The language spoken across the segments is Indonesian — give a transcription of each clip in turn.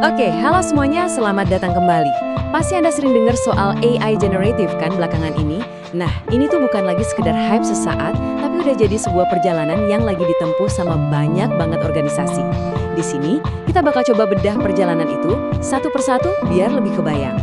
Oke, halo semuanya, selamat datang kembali. Pasti Anda sering dengar soal AI generative kan belakangan ini? Nah, ini tuh bukan lagi sekedar hype sesaat, tapi udah jadi sebuah perjalanan yang lagi ditempuh sama banyak banget organisasi. Di sini, kita bakal coba bedah perjalanan itu satu persatu biar lebih kebayang.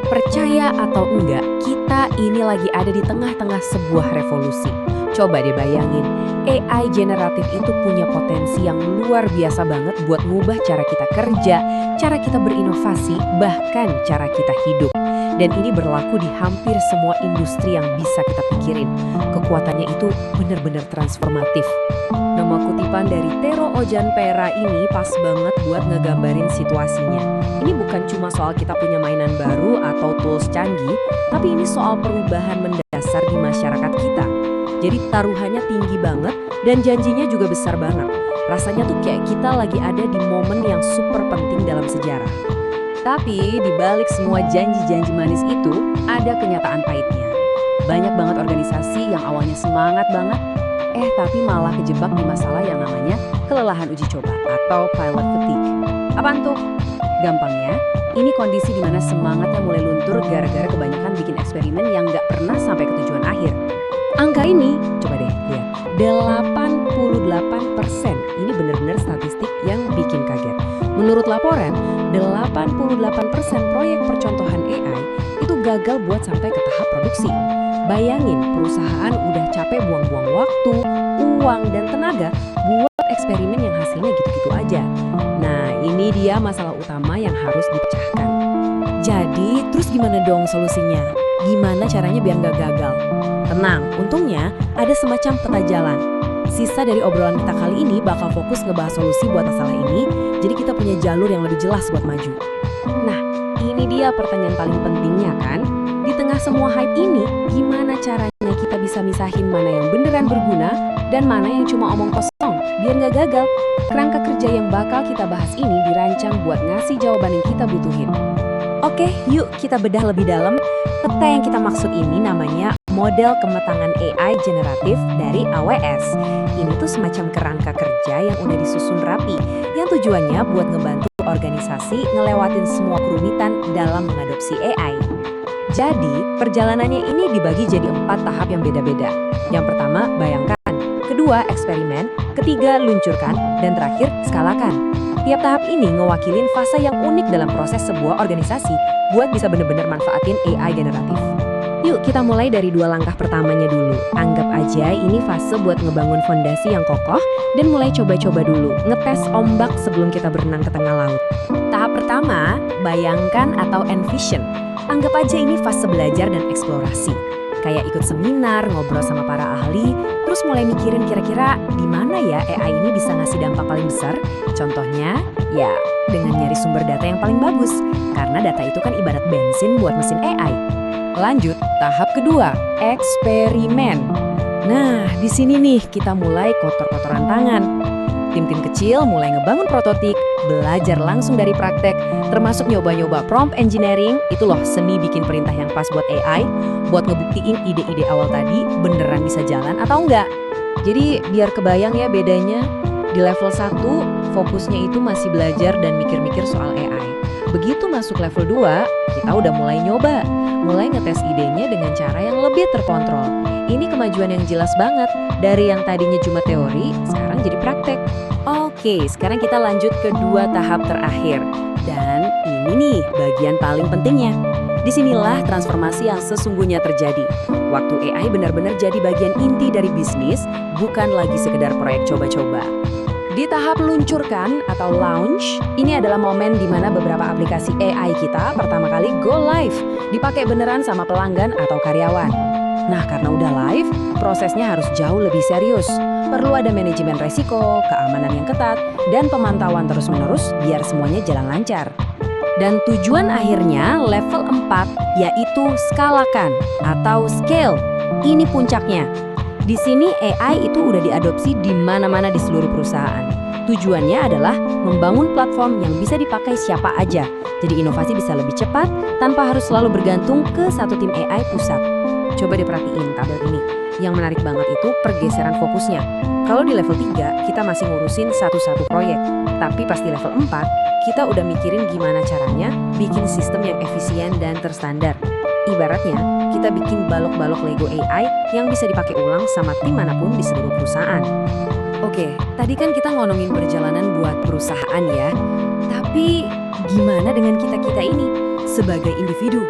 Percaya atau enggak, kita ini lagi ada di tengah-tengah sebuah revolusi. Coba deh bayangin, AI generatif itu punya potensi yang luar biasa banget buat ngubah cara kita kerja, cara kita berinovasi, bahkan cara kita hidup. Dan ini berlaku di hampir semua industri yang bisa kita pikirin. Kekuatannya itu benar-benar transformatif. Nama kutipan dari Tero Ojan Pera ini pas banget buat ngegambarin situasinya. Ini bukan cuma soal kita punya mainan baru atau tools canggih, tapi ini soal perubahan mendasar di masyarakat kita. Jadi taruhannya tinggi banget dan janjinya juga besar banget. Rasanya tuh kayak kita lagi ada di momen yang super penting dalam sejarah. Tapi di balik semua janji-janji manis itu, ada kenyataan pahitnya. Banyak banget organisasi yang awalnya semangat banget, tapi malah kejebak di masalah yang namanya kelelahan uji coba atau pilot fatigue. Apaan tuh? Gampangnya, ini kondisi di mana semangatnya mulai luntur gara-gara kebanyakan bikin eksperimen yang nggak pernah sampai ke tujuan akhir. Angka ini, coba deh lihat, 88%. Ini benar-benar statistik yang bikin kaget. Menurut laporan, 88% proyek percontohan AI itu gagal buat sampai ke tahap produksi. Bayangin, perusahaan udah capek buang-buang waktu, uang, dan tenaga buat eksperimen yang hasilnya gitu-gitu aja. Nah, ini dia masalah utama yang harus dipecahkan. Jadi, terus gimana dong solusinya? Gimana caranya biar nggak gagal? Tenang, untungnya ada semacam peta jalan. Sisa dari obrolan kita kali ini bakal fokus ngebahas solusi buat masalah ini, jadi kita punya jalur yang lebih jelas buat maju. Nah, ini dia pertanyaan paling pentingnya kan? Di tengah semua hype ini, gimana caranya kita bisa misahin mana yang beneran berguna dan mana yang cuma omong kosong, biar nggak gagal? Kerangka kerja yang bakal kita bahas ini dirancang buat ngasih jawaban yang kita butuhin. Oke, yuk kita bedah lebih dalam. Peta yang kita maksud ini namanya model kemetangan AI generatif dari AWS. Ini tuh semacam kerangka kerja yang udah disusun rapi, yang tujuannya buat ngebantu organisasi ngelewatin semua kerumitan dalam mengadopsi AI. Jadi, perjalanannya ini dibagi jadi 4 tahap yang beda-beda. Yang pertama, bayangkan. Kedua, eksperimen. Ketiga, luncurkan. Dan terakhir, skalakan. Tiap tahap ini ngewakilin fase yang unik dalam proses sebuah organisasi buat bisa bener-bener manfaatin AI generatif. Yuk kita mulai dari 2 langkah pertamanya dulu. Anggap aja ini fase buat ngebangun fondasi yang kokoh dan mulai coba-coba dulu, ngetes ombak sebelum kita berenang ke tengah laut. Tahap pertama, bayangkan atau envision. Anggap aja ini fase belajar dan eksplorasi. Kayak ikut seminar, ngobrol sama para ahli, terus mulai mikirin kira-kira di mana ya AI ini bisa ngasih dampak paling besar. Contohnya, ya dengan nyari sumber data yang paling bagus, karena data itu kan ibarat bensin buat mesin AI. Lanjut, tahap kedua, eksperimen. Nah, di sini nih kita mulai kotor-kotoran tangan. Tim-tim kecil mulai ngebangun prototip, belajar langsung dari praktek, termasuk nyoba-nyoba prompt engineering, itu loh seni bikin perintah yang pas buat AI, buat ngebuktiin ide-ide awal tadi beneran bisa jalan atau enggak. Jadi biar kebayang ya bedanya, di level 1 fokusnya itu masih belajar dan mikir-mikir soal AI. Begitu masuk level 2, kita udah mulai nyoba, mulai ngetes idenya dengan cara yang lebih terkontrol. Ini kemajuan yang jelas banget, dari yang tadinya cuma teori, sekarang jadi praktek. Oke, sekarang kita lanjut ke 2 tahap terakhir. Dan ini nih bagian paling pentingnya. Disinilah transformasi yang sesungguhnya terjadi. Waktu AI benar-benar jadi bagian inti dari bisnis, bukan lagi sekedar proyek coba-coba. Di tahap luncurkan atau launch, ini adalah momen di mana beberapa aplikasi AI kita pertama kali go live, dipakai beneran sama pelanggan atau karyawan. Nah, karena udah live, prosesnya harus jauh lebih serius. Perlu ada manajemen resiko, keamanan yang ketat, dan pemantauan terus-menerus biar semuanya jalan lancar. Dan tujuan akhirnya level 4, yaitu skalakan atau scale. Ini puncaknya. Di sini AI itu udah diadopsi di mana-mana di seluruh perusahaan. Tujuannya adalah membangun platform yang bisa dipakai siapa aja. Jadi inovasi bisa lebih cepat tanpa harus selalu bergantung ke satu tim AI pusat. Coba diperhatiin tabel ini. Yang menarik banget itu pergeseran fokusnya. Kalau di level 3, kita masih ngurusin satu-satu proyek. Tapi pas di level 4, kita udah mikirin gimana caranya bikin sistem yang efisien dan terstandar. Ibaratnya, kita bikin balok-balok Lego AI yang bisa dipakai ulang sama tim manapun di seluruh perusahaan. Oke, tadi kan kita ngomongin perjalanan buat perusahaan ya. Tapi gimana dengan kita-kita ini sebagai individu?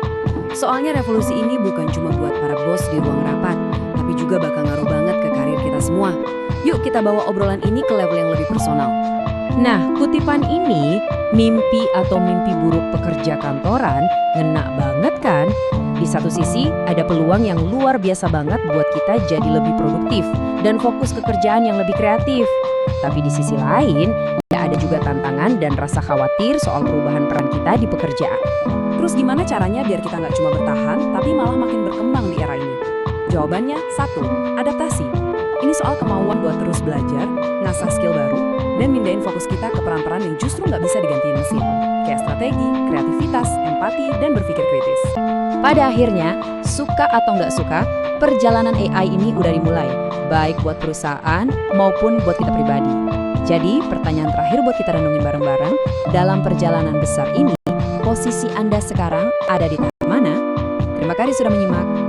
Soalnya revolusi ini bukan cuma buat para bos di ruang rapat, tapi juga bakal ngaruh banget ke karir kita semua. Yuk kita bawa obrolan ini ke level yang lebih personal. Nah, kutipan ini, mimpi atau mimpi buruk pekerja kantoran, ngena banget kan? Di satu sisi, ada peluang yang luar biasa banget buat kita jadi lebih produktif dan fokus ke kerjaan yang lebih kreatif. Tapi di sisi lain, ya ada juga tantangan dan rasa khawatir soal perubahan peran kita di pekerjaan. Terus gimana caranya biar kita nggak cuma bertahan, tapi malah makin berkembang di era ini? Jawabannya, 1. Adaptasi. Ini soal kemauan buat terus belajar, ngasah skill baru, dan mindahin fokus kita ke peran-peran yang justru nggak bisa digantiin mesin. Kayak strategi, kreativitas, empati, dan berpikir kritis. Pada akhirnya, suka atau nggak suka, perjalanan AI ini udah dimulai, baik buat perusahaan maupun buat kita pribadi. Jadi, pertanyaan terakhir buat kita renungin bareng-bareng, dalam perjalanan besar ini, posisi Anda sekarang ada di tahap mana? Terima kasih sudah menyimak.